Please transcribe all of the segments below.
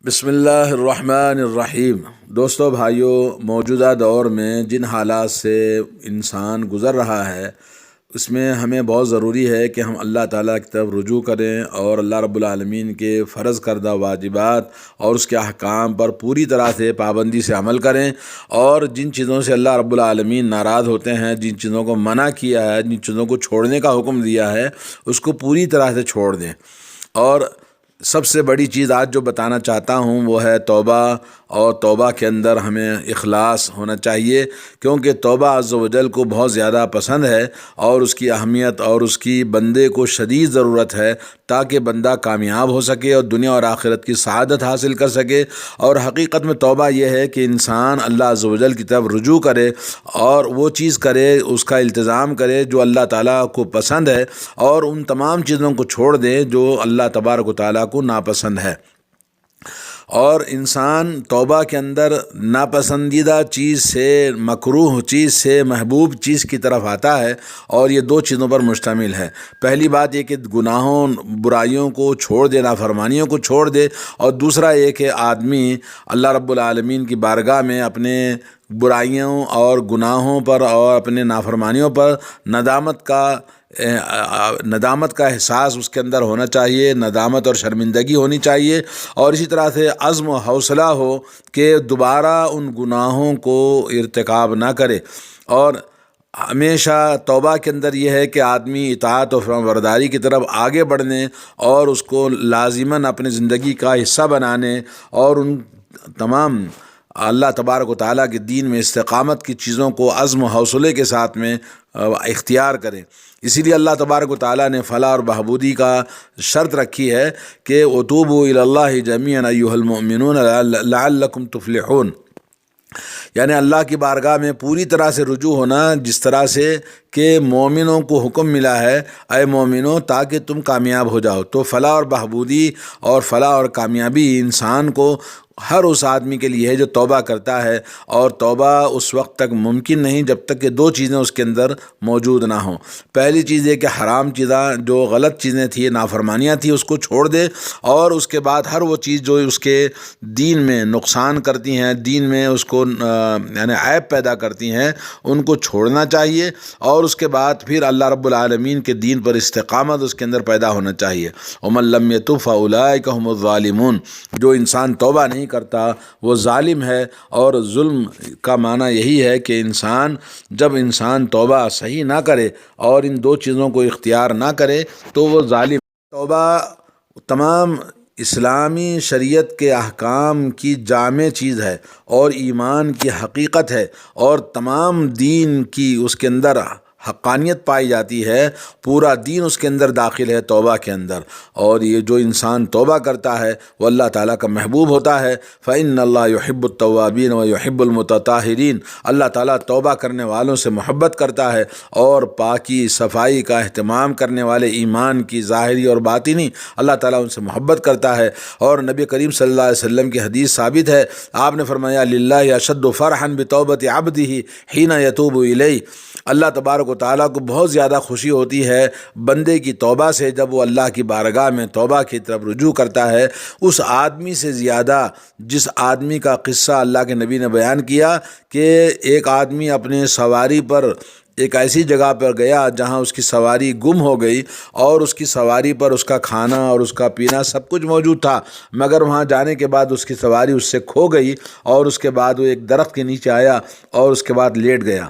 بسم اللہ الرحمن الرحیم۔ دوستو بھائیو، موجودہ دور میں جن حالات سے انسان گزر رہا ہے اس میں ہمیں بہت ضروری ہے کہ ہم اللہ تعالیٰ کی طرف رجوع کریں اور اللہ رب العالمین کے فرض کردہ واجبات اور اس کے احکام پر پوری طرح سے پابندی سے عمل کریں، اور جن چیزوں سے اللہ رب العالمین ناراض ہوتے ہیں، جن چیزوں کو منع کیا ہے، جن چیزوں کو چھوڑنے کا حکم دیا ہے، اس کو پوری طرح سے چھوڑ دیں۔ اور سب سے بڑی چیز آج جو بتانا چاہتا ہوں وہ ہے توبہ، اور توبہ کے اندر ہمیں اخلاص ہونا چاہیے، کیونکہ توبہ عز و جل کو بہت زیادہ پسند ہے اور اس کی اہمیت اور اس کی بندے کو شدید ضرورت ہے تاکہ بندہ کامیاب ہو سکے اور دنیا اور آخرت کی سعادت حاصل کر سکے۔ اور حقیقت میں توبہ یہ ہے کہ انسان اللہ عز و جل کی طرف رجوع کرے اور وہ چیز کرے، اس کا التزام کرے جو اللہ تعالیٰ کو پسند ہے، اور ان تمام چیزوں کو چھوڑ دے جو اللہ تبارک و تعالیٰ کو ناپسند ہے۔ اور انسان توبہ کے اندر ناپسندیدہ چیز سے، مکروہ چیز سے محبوب چیز کی طرف آتا ہے، اور یہ دو چیزوں پر مشتمل ہے۔ پہلی بات یہ کہ گناہوں، برائیوں کو چھوڑ دے، نافرمانیوں کو چھوڑ دے، اور دوسرا یہ کہ آدمی اللہ رب العالمین کی بارگاہ میں اپنے برائیوں اور گناہوں پر اور اپنے نافرمانیوں پر ندامت کا احساس اس کے اندر ہونا چاہیے، ندامت اور شرمندگی ہونی چاہیے، اور اسی طرح سے عزم و حوصلہ ہو کہ دوبارہ ان گناہوں کو ارتکاب نہ کرے۔ اور ہمیشہ توبہ کے اندر یہ ہے کہ آدمی اطاعت و فرمانبرداری کی طرف آگے بڑھنے اور اس کو لازماً اپنی زندگی کا حصہ بنانے اور ان تمام اللہ تبارک و تعالیٰ کے دین میں استقامت کی چیزوں کو عزم و حوصلے کے ساتھ میں اختیار کریں۔ اسی لیے اللہ تبارک و تعالیٰ نے فلاح اور بہبودی کا شرط رکھی ہے کہ وَتُوبُوا إِلَى اللَّهِ جَمِيعًا أَيُّهَا الْمُؤْمِنُونَ لَعَلَّكُمْ تُفْلِحُونَ، یعنی اللہ کی بارگاہ میں پوری طرح سے رجوع ہونا، جس طرح سے کہ مومنوں کو حکم ملا ہے اے مومنوں تاکہ تم کامیاب ہو جاؤ۔ تو فلاح اور بہبودی اور فلاح اور کامیابی انسان کو ہر اس آدمی کے لیے ہے جو توبہ کرتا ہے، اور توبہ اس وقت تک ممکن نہیں جب تک کہ دو چیزیں اس کے اندر موجود نہ ہوں۔ پہلی چیز یہ کہ حرام چیزاں، جو غلط چیزیں تھیں، نافرمانیاں تھیں، اس کو چھوڑ دے، اور اس کے بعد ہر وہ چیز جو اس کے دین میں نقصان کرتی ہیں، دین میں اس کو یعنی عیب پیدا کرتی ہیں، ان کو چھوڑنا چاہیے، اور اس کے بعد پھر اللہ رب العالمین کے دین پر استقامت اس کے اندر پیدا ہونا چاہیے۔ وَمَن لَّمْ يَتُبْ فَأُولَٰئِكَ هُمُ الظَّالِمُونَ، جو انسان توبہ نہیں کرتا وہ ظالم ہے، اور ظلم کا معنی یہی ہے کہ جب انسان توبہ صحیح نہ کرے اور ان دو چیزوں کو اختیار نہ کرے تو وہ ظالم۔ توبہ تمام اسلامی شریعت کے احکام کی جامع چیز ہے اور ایمان کی حقیقت ہے، اور تمام دین کی اس کے اندر حقانیت پائی جاتی ہے، پورا دین اس کے اندر داخل ہے توبہ کے اندر۔ اور یہ جو انسان توبہ کرتا ہے وہ اللہ تعالیٰ کا محبوب ہوتا ہے۔ فَإِنَّ اللَّهَ يُحِبُّ التَّوَّابِينَ وَيُحِبُّ الْمُتَطَهِّرِينَ، اللہ تعالیٰ توبہ کرنے والوں سے محبت کرتا ہے، اور پاکی صفائی کا اہتمام کرنے والے، ایمان کی ظاہری اور باطنی، اللہ تعالیٰ ان سے محبت کرتا ہے۔ اور نبی کریم صلی اللہ علیہ وسلم کی حدیث ثابت ہے، آپ نے فرمایا لِلَّهِ أَشَدُّ فَرْحًا بِتَوْبَةِ عَبْدِهِ حِينَ يَتُوبُ إِلَيْهِ، اللہ تبارک و تعالیٰ کو بہت زیادہ خوشی ہوتی ہے بندے کی توبہ سے، جب وہ اللہ کی بارگاہ میں توبہ کی طرف رجوع کرتا ہے۔ اس آدمی سے زیادہ جس آدمی کا قصہ اللہ کے نبی نے بیان کیا کہ ایک آدمی اپنے سواری پر ایک ایسی جگہ پر گیا جہاں اس کی سواری گم ہو گئی، اور اس کی سواری پر اس کا کھانا اور اس کا پینا سب کچھ موجود تھا، مگر وہاں جانے کے بعد اس کی سواری اس سے کھو گئی، اور اس کے بعد وہ ایک درخت کے نیچے آیا اور اس کے بعد لیٹ گیا،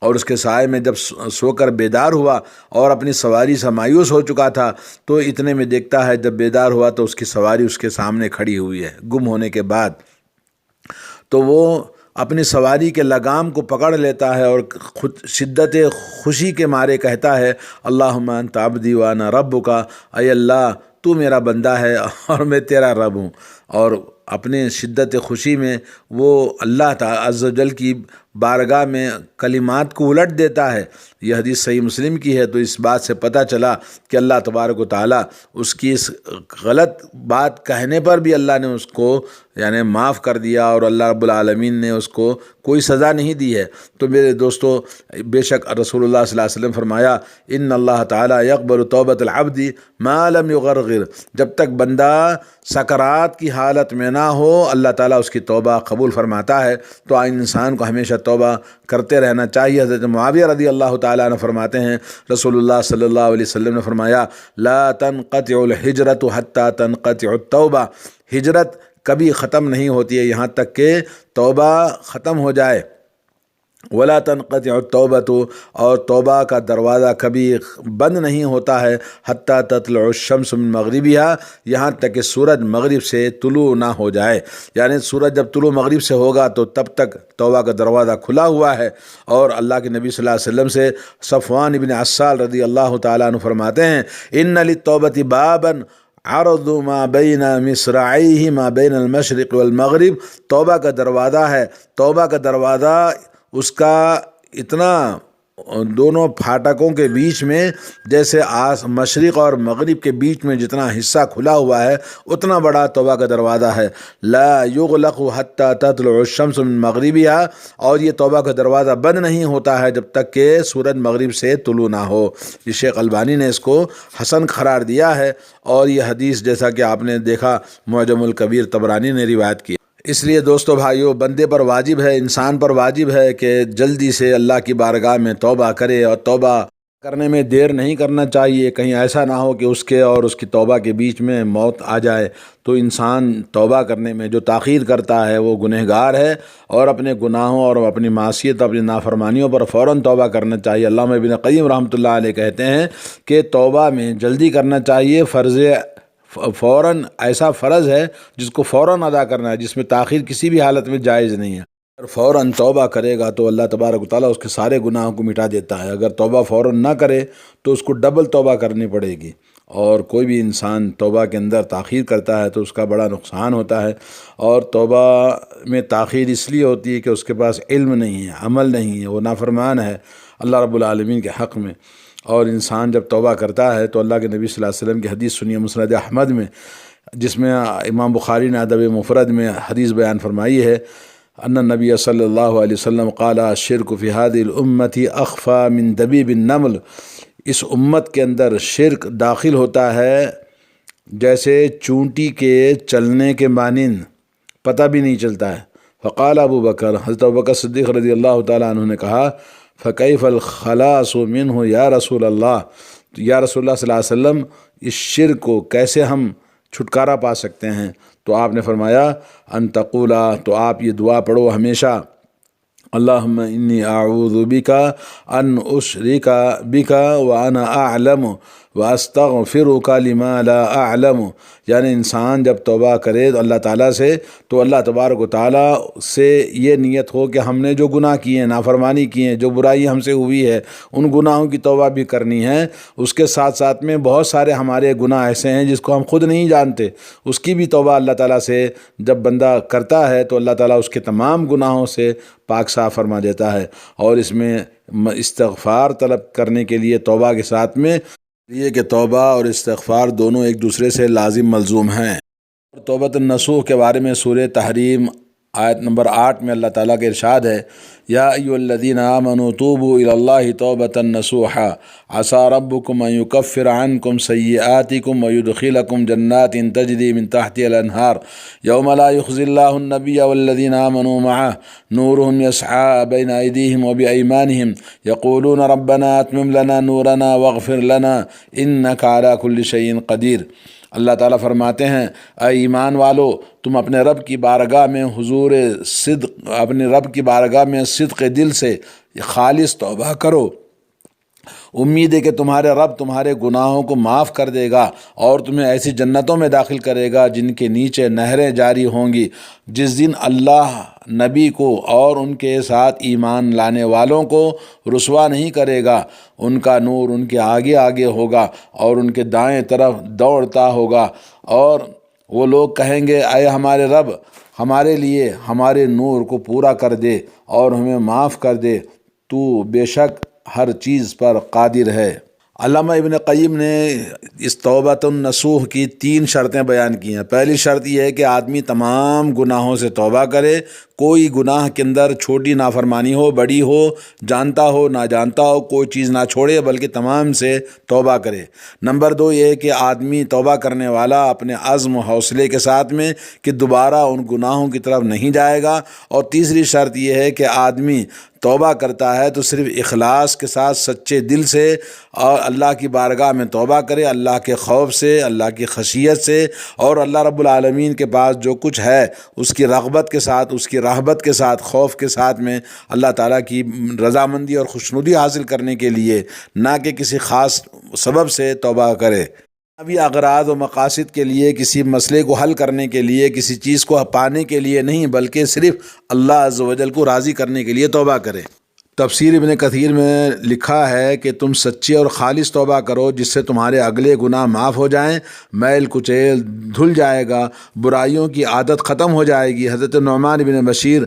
اور اس کے سائے میں جب سو کر بیدار ہوا اور اپنی سواری سے مایوس ہو چکا تھا، تو اتنے میں دیکھتا ہے جب بیدار ہوا تو اس کی سواری اس کے سامنے کھڑی ہوئی ہے گم ہونے کے بعد۔ تو وہ اپنی سواری کے لگام کو پکڑ لیتا ہے اور شدت خوشی کے مارے کہتا ہے اللہم انت عبدی وانا ربک، اے اللہ تو میرا بندہ ہے اور میں تیرا رب ہوں۔ اور اپنے شدت خوشی میں وہ اللہ تعالی عز و جل کی بارگاہ میں کلمات کو الٹ دیتا ہے۔ یہ حدیث صحیح مسلم کی ہے، تو اس بات سے پتہ چلا کہ اللہ تبارک و تعالیٰ اس کی اس غلط بات کہنے پر بھی اللہ نے اس کو یعنی معاف کر دیا، اور اللہ رب العالمین نے اس کو کوئی سزا نہیں دی ہے۔ تو میرے دوستو، بے شک رسول اللہ صلی اللہ علیہ وسلم فرمایا ان اللہ تعالیٰ یقبل توبۃ العبد ما لم یغرغر، جب تک بندہ سکرات کی حالت میں نہ ہو، اللہ تعالیٰ اس کی توبہ قبول فرماتا ہے۔ تو انسان کو ہمیشہ توبہ کرتے رہنا چاہیے۔ حضرت معاویہ رضی اللہ تعالیٰ عنہ فرماتے ہیں، رسول اللہ صلی اللہ علیہ وسلم نے فرمایا، لا تنقطع الحجرۃ حتیٰ تنقطع التوبہ، ہجرت کبھی ختم نہیں ہوتی ہے یہاں تک کہ توبہ ختم ہو جائے۔ ولا تنقطع التوبۃ، اور توبہ کا دروازہ کبھی بند نہیں ہوتا ہے، حتیٰ تطلع الشمس من مغربہا، یہاں تک کہ سورج مغرب سے طلوع نہ ہو جائے۔ یعنی سورج جب طلوع مغرب سے ہوگا تو تب تک توبہ کا دروازہ کھلا ہوا ہے۔ اور اللہ کے نبی صلی اللہ علیہ وسلم سے صفوان بن عسال رضی اللہ تعالیٰ عنہ فرماتے ہیں، ان للتوبۃ بابا عرض ما بین مصرعیہ ما بین المشرق والمغرب، توبہ کا دروازہ ہے، توبہ کا دروازہ اس کا اتنا دونوں پھاٹکوں کے بیچ میں، جیسے مشرق اور مغرب کے بیچ میں جتنا حصہ کھلا ہوا ہے اتنا بڑا توبہ کا دروازہ ہے۔ لا یغلق حتی تطلع الشمس من مغربہا، اور یہ توبہ کا دروازہ بند نہیں ہوتا ہے جب تک کہ سورج مغرب سے طلوع نہ ہو۔ یہ شیخ البانی نے اس کو حسن قرار دیا ہے، اور یہ حدیث جیسا کہ آپ نے دیکھا معجم الکبیر طبرانی نے روایت کی۔ اس لیے دوستو بھائیو، بندے پر واجب ہے، انسان پر واجب ہے کہ جلدی سے اللہ کی بارگاہ میں توبہ کرے، اور توبہ کرنے میں دیر نہیں کرنا چاہیے۔ کہیں ایسا نہ ہو کہ اس کے اور اس کی توبہ کے بیچ میں موت آ جائے۔ تو انسان توبہ کرنے میں جو تاخیر کرتا ہے وہ گنہگار ہے، اور اپنے گناہوں اور اپنی معصیت، اپنی نافرمانیوں پر فوراً توبہ کرنا چاہیے۔ علامہ ابن قیم رحمۃ اللہ علیہ کہتے ہیں کہ توبہ میں جلدی کرنا چاہیے، فوراً ایسا فرض ہے جس کو فوراً ادا کرنا ہے، جس میں تاخیر کسی بھی حالت میں جائز نہیں ہے۔ اگر فوراً توبہ کرے گا تو اللہ تبارک و تعالیٰ اس کے سارے گناہوں کو مٹا دیتا ہے۔ اگر توبہ فوراً نہ کرے تو اس کو ڈبل توبہ کرنی پڑے گی، اور کوئی بھی انسان توبہ کے اندر تاخیر کرتا ہے تو اس کا بڑا نقصان ہوتا ہے۔ اور توبہ میں تاخیر اس لیے ہوتی ہے کہ اس کے پاس علم نہیں ہے، عمل نہیں ہے، وہ نافرمان ہے اللہ رب العالمین کے حق میں۔ اور انسان جب توبہ کرتا ہے تو اللہ کے نبی صلی اللہ علیہ وسلم کی حدیث سنیے مسند احمد میں، جس میں امام بخاری نے ادب مفرد میں حدیث بیان فرمائی ہے، ان النبی صلی اللہ علیہ وسلم قال الشرک فی هذه الامة اخفى من دبیب النمل، اس امت کے اندر شرک داخل ہوتا ہے جیسے چونٹی کے چلنے کے مانند، پتہ بھی نہیں چلتا ہے۔ فقال ابو بکر، حضرت ابوبکر صدیق رضی اللہ تعالیٰ عنہ نے کہا، فکیف الخلاص منہ یا رسول اللہ، یا رسول اللہ صلی اللہ علیہ وسلم، اس شرک کو کیسے ہم چھٹکارا پا سکتے ہیں؟ تو آپ نے فرمایا، ان تقولا، تو آپ یہ دعا پڑھو ہمیشہ، اللہم انی اعوذ بک ان اشرک بک وانا اعلم واستغفرک لما لا اعلم۔ یعنی انسان جب توبہ کرے تو اللہ تعالیٰ سے، تو اللہ تبارک و تعالیٰ سے یہ نیت ہو کہ ہم نے جو گناہ کیے ہیں، نافرمانی کی ہیں، جو برائی ہم سے ہوئی ہے، ان گناہوں کی توبہ بھی کرنی ہے۔ اس کے ساتھ ساتھ میں بہت سارے ہمارے گناہ ایسے ہیں جس کو ہم خود نہیں جانتے، اس کی بھی توبہ اللہ تعالیٰ سے جب بندہ کرتا ہے تو اللہ تعالیٰ اس کے تمام گناہوں سے پاک صاف فرما دیتا ہے۔ اور اس میں استغفار طلب کرنے کے لیے توبہ کے ساتھ میں یہ کہ توبہ اور استغفار دونوں ایک دوسرے سے لازم ملزوم ہیں۔ توبۃ النصوح کے بارے میں سورہ تحریم آیت نمبر 8 میں اللہ تعالیٰ کا ارشاد ہے، یا ایھا الذین آمنوا توبوا الی اللہ توبۃ نصوحا عسیٰ ربکم ان یکفر عنکم سیئاتکم ویدخلکم جنات تجری من تحتها الانہار یوم لا یخزی اللہ النبی والذین آمنوا معہ نورهم یسعیٰ بین ایدیہم وبایمانہم یقولون ربنا اتمم لنا نورنا واغفر لنا انک علی کل شیء قدیر۔ اللہ تعالیٰ فرماتے ہیں، اے ایمان والو، تم اپنے رب کی بارگاہ میں حضور صدق، اپنے رب کی بارگاہ میں صدق دل سے خالص توبہ کرو، امید ہے کہ تمہارے رب تمہارے گناہوں کو معاف کر دے گا اور تمہیں ایسی جنتوں میں داخل کرے گا جن کے نیچے نہریں جاری ہوں گی۔ جس دن اللہ نبی کو اور ان کے ساتھ ایمان لانے والوں کو رسوا نہیں کرے گا، ان کا نور ان کے آگے آگے ہوگا اور ان کے دائیں طرف دوڑتا ہوگا، اور وہ لوگ کہیں گے، اے ہمارے رب، ہمارے لیے ہمارے نور کو پورا کر دے اور ہمیں معاف کر دے، تو بے شک ہر چیز پر قادر ہے۔ علامہ ابن قیم نے اس توبۃ النصوح کی 3 شرطیں بیان کی ہیں۔ پہلی شرط یہ ہے کہ آدمی تمام گناہوں سے توبہ کرے، کوئی گناہ کے اندر چھوٹی نافرمانی ہو، بڑی ہو، جانتا ہو نہ جانتا ہو، کوئی چیز نہ چھوڑے بلکہ تمام سے توبہ کرے۔ نمبر 2 یہ ہے کہ آدمی توبہ کرنے والا اپنے عزم و حوصلے کے ساتھ میں کہ دوبارہ ان گناہوں کی طرف نہیں جائے گا۔ اور تیسری شرط یہ ہے کہ آدمی توبہ کرتا ہے تو صرف اخلاص کے ساتھ سچے دل سے اور اللہ کی بارگاہ میں توبہ کرے، اللہ کے خوف سے، اللہ کی خشیت سے، اور اللہ رب العالمین کے پاس جو کچھ ہے اس کی رغبت کے ساتھ، اس کی رہبت کے ساتھ، خوف کے ساتھ میں اللہ تعالیٰ کی رضامندی اور خوشنودی حاصل کرنے کے لیے، نہ کہ کسی خاص سبب سے توبہ کرے، ابھی اغراض و مقاصد کے لیے، کسی مسئلے کو حل کرنے کے لیے، کسی چیز کو پانے کے لیے نہیں، بلکہ صرف اللہ عز و جل کو راضی کرنے کے لیے توبہ کرے۔ تفسیر ابن کثیر میں لکھا ہے کہ تم سچی اور خالص توبہ کرو جس سے تمہارے اگلے گناہ معاف ہو جائیں، میل کچیل دھل جائے گا، برائیوں کی عادت ختم ہو جائے گی۔ حضرت نعمان بن بشیر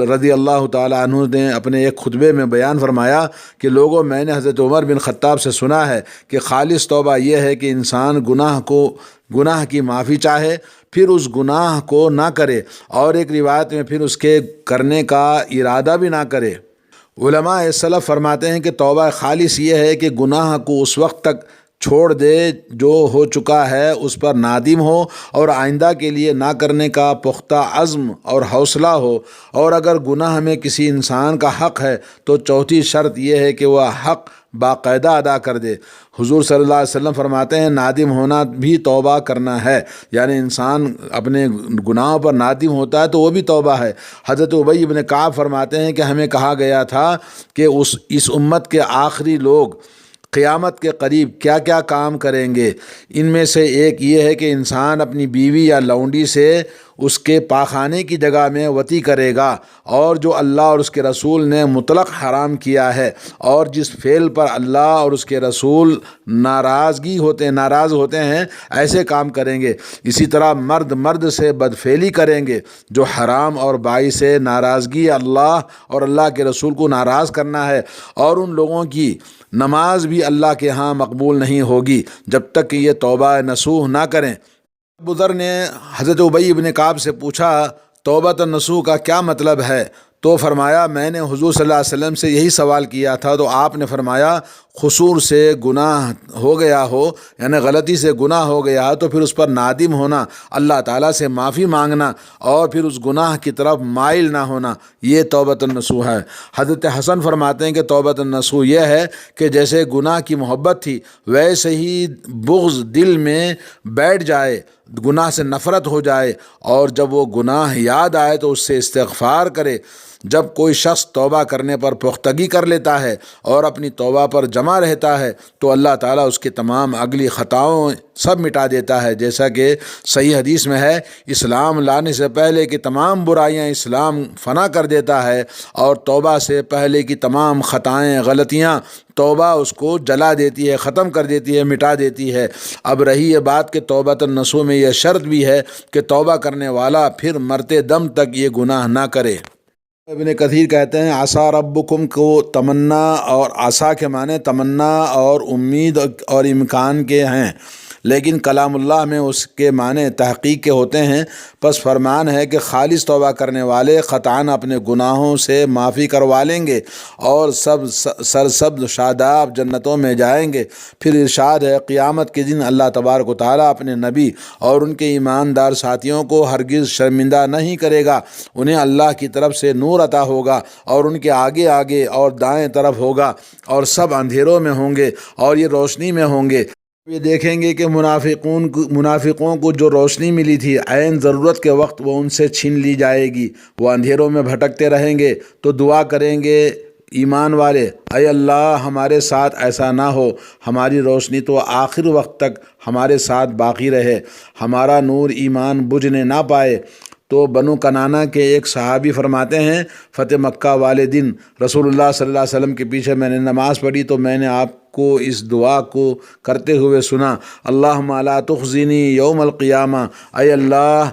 رضی اللہ تعالیٰ عنہ نے اپنے ایک خطبے میں بیان فرمایا کہ لوگوں، میں نے حضرت عمر بن خطاب سے سنا ہے کہ خالص توبہ یہ ہے کہ انسان گناہ کی معافی چاہے، پھر اس گناہ کو نہ کرے، اور ایک روایت میں پھر اس کے کرنے کا ارادہ بھی نہ کرے۔ علماء سلف فرماتے ہیں کہ توبہ خالص یہ ہے کہ گناہ کو اس وقت تک چھوڑ دے جو ہو چکا ہے، اس پر نادم ہو اور آئندہ کے لیے نہ کرنے کا پختہ عزم اور حوصلہ ہو۔ اور اگر گناہ میں کسی انسان کا حق ہے تو چوتھی شرط یہ ہے کہ وہ حق باقاعدہ ادا کر دے۔ حضور صلی اللہ علیہ وسلم فرماتے ہیں نادم ہونا بھی توبہ کرنا ہے، یعنی انسان اپنے گناہوں پر نادم ہوتا ہے تو وہ بھی توبہ ہے۔ حضرت ابی بن کعب فرماتے ہیں کہ ہمیں کہا گیا تھا کہ اس امت کے آخری لوگ قیامت کے قریب کیا کیا کام کریں گے۔ ان میں سے ایک یہ ہے کہ انسان اپنی بیوی یا لونڈی سے اس کے پاخانے کی جگہ میں وطی کرے گا، اور جو اللہ اور اس کے رسول نے مطلق حرام کیا ہے، اور جس فعل پر اللہ اور اس کے رسول ناراض ہوتے ہیں ایسے کام کریں گے۔ اسی طرح مرد سے بدفعلی کریں گے، جو حرام اور باعث ناراضگی اللہ اور اللہ کے رسول کو ناراض کرنا ہے۔ اور ان لوگوں کی نماز بھی اللہ کے ہاں مقبول نہیں ہوگی جب تک کہ یہ توبہ نصوح نہ کریں۔ ابو ذر نے حضرت ابی بن کعب سے پوچھا توبۃ النصوح کا کیا مطلب ہے؟ تو فرمایا میں نے حضور صلی اللہ علیہ وسلم سے یہی سوال کیا تھا، تو آپ نے فرمایا قصور سے گناہ ہو گیا ہو، یعنی غلطی سے گناہ ہو گیا تو پھر اس پر نادم ہونا، اللہ تعالیٰ سے معافی مانگنا، اور پھر اس گناہ کی طرف مائل نہ ہونا، یہ توبۃ النصوح ہے۔ حضرت حسن فرماتے ہیں کہ توبۃ النصوح یہ ہے کہ جیسے گناہ کی محبت تھی ویسے ہی بغض دل میں بیٹھ جائے، گناہ سے نفرت ہو جائے، اور جب وہ گناہ یاد آئے تو اس سے استغفار کرے۔ جب کوئی شخص توبہ کرنے پر پختگی کر لیتا ہے اور اپنی توبہ پر جمع رہتا ہے تو اللہ تعالیٰ اس کے تمام اگلی خطاؤں سب مٹا دیتا ہے، جیسا کہ صحیح حدیث میں ہے اسلام لانے سے پہلے کی تمام برائیاں اسلام فنا کر دیتا ہے، اور توبہ سے پہلے کی تمام خطائیں غلطیاں توبہ اس کو جلا دیتی ہے، ختم کر دیتی ہے، مٹا دیتی ہے۔ اب رہی یہ بات کہ توبۃ النصوح میں یہ شرط بھی ہے کہ توبہ کرنے والا پھر مرتے دم تک یہ گناہ نہ کرے۔ ابن کثیر کہتے ہیں عسیٰ ربکم کو تمنا، اور عسیٰ کے معنی تمنا اور امید اور امکان کے ہیں، لیکن کلام اللہ میں اس کے معنی تحقیق کے ہوتے ہیں۔ پس فرمان ہے کہ خالص توبہ کرنے والے قطعاً اپنے گناہوں سے معافی کروا لیں گے اور سرسبز شاداب جنتوں میں جائیں گے۔ پھر ارشاد ہے قیامت کے دن اللہ تبارک و تعالیٰ اپنے نبی اور ان کے ایماندار ساتھیوں کو ہرگز شرمندہ نہیں کرے گا۔ انہیں اللہ کی طرف سے نور عطا ہوگا اور ان کے آگے آگے اور دائیں طرف ہوگا، اور سب اندھیروں میں ہوں گے اور یہ روشنی میں ہوں گے۔ یہ دیکھیں گے کہ منافقوں کو جو روشنی ملی تھی عین ضرورت کے وقت وہ ان سے چھین لی جائے گی، وہ اندھیروں میں بھٹکتے رہیں گے تو دعا کریں گے ایمان والے، اے اللہ ہمارے ساتھ ایسا نہ ہو، ہماری روشنی تو آخر وقت تک ہمارے ساتھ باقی رہے، ہمارا نور ایمان بجھنے نہ پائے۔ تو بنو کنانہ کے ایک صحابی فرماتے ہیں فتح مکہ والے دن رسول اللہ صلی اللہ علیہ وسلم کے پیچھے میں نے نماز پڑھی تو میں نے آپ کو اس دعا کو کرتے ہوئے سنا، اللہم لا تخزنی یوم القیامہ، اے اللہ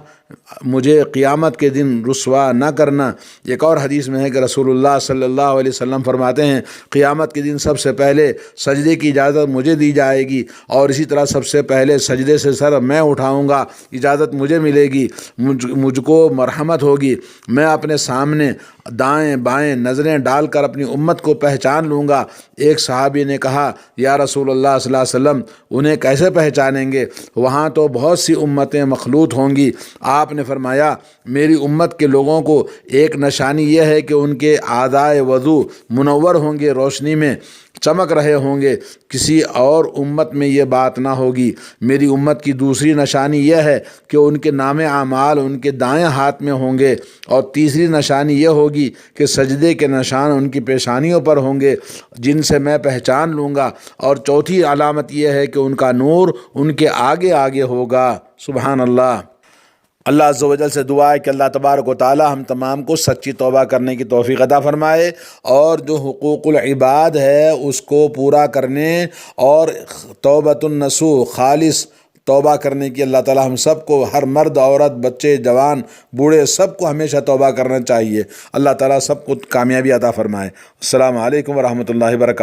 مجھے قیامت کے دن رسوا نہ کرنا۔ ایک اور حدیث میں ہے کہ رسول اللہ صلی اللہ علیہ وسلم فرماتے ہیں قیامت کے دن سب سے پہلے سجدے کی اجازت مجھے دی جائے گی، اور اسی طرح سب سے پہلے سجدے سے سر میں اٹھاؤں گا، اجازت مجھے ملے گی، مجھ کو مرحمت ہوگی، میں اپنے سامنے دائیں بائیں نظریں ڈال کر اپنی امت کو پہچان لوں گا۔ ایک صحابی نے کہا یا رسول اللہ صلی اللہ علیہ وسلم انہیں کیسے پہچانیں گے؟ وہاں تو بہت سی امتیں مخلوط ہوں گی۔ آپ نے فرمایا میری امت کے لوگوں کو ایک نشانی یہ ہے کہ ان کے اعضائے وضو منور ہوں گے، روشنی میں چمک رہے ہوں گے، کسی اور امت میں یہ بات نہ ہوگی۔ میری امت کی دوسری نشانی یہ ہے کہ ان کے نام اعمال ان کے دائیں ہاتھ میں ہوں گے، اور تیسری نشانی یہ ہوگی کہ سجدے کے نشان ان کی پیشانیوں پر ہوں گے جن سے میں پہچان لوں گا، اور چوتھی علامت یہ ہے کہ ان کا نور ان کے آگے آگے ہوگا۔ سبحان اللہ۔ اللہ عز و جل سے دعا ہے کہ اللہ تبارک و تعالی ہم تمام کو سچی توبہ کرنے کی توفیق عطا فرمائے، اور جو حقوق العباد ہے اس کو پورا کرنے اور توبۃ النصوح خالص توبہ کرنے کی اللہ تعالی ہم سب کو، ہر مرد عورت بچے جوان بوڑھے سب کو ہمیشہ توبہ کرنا چاہیے۔ اللہ تعالی سب کو کامیابی عطا فرمائے۔ السلام علیکم ورحمۃ اللہ وبرکاتہ۔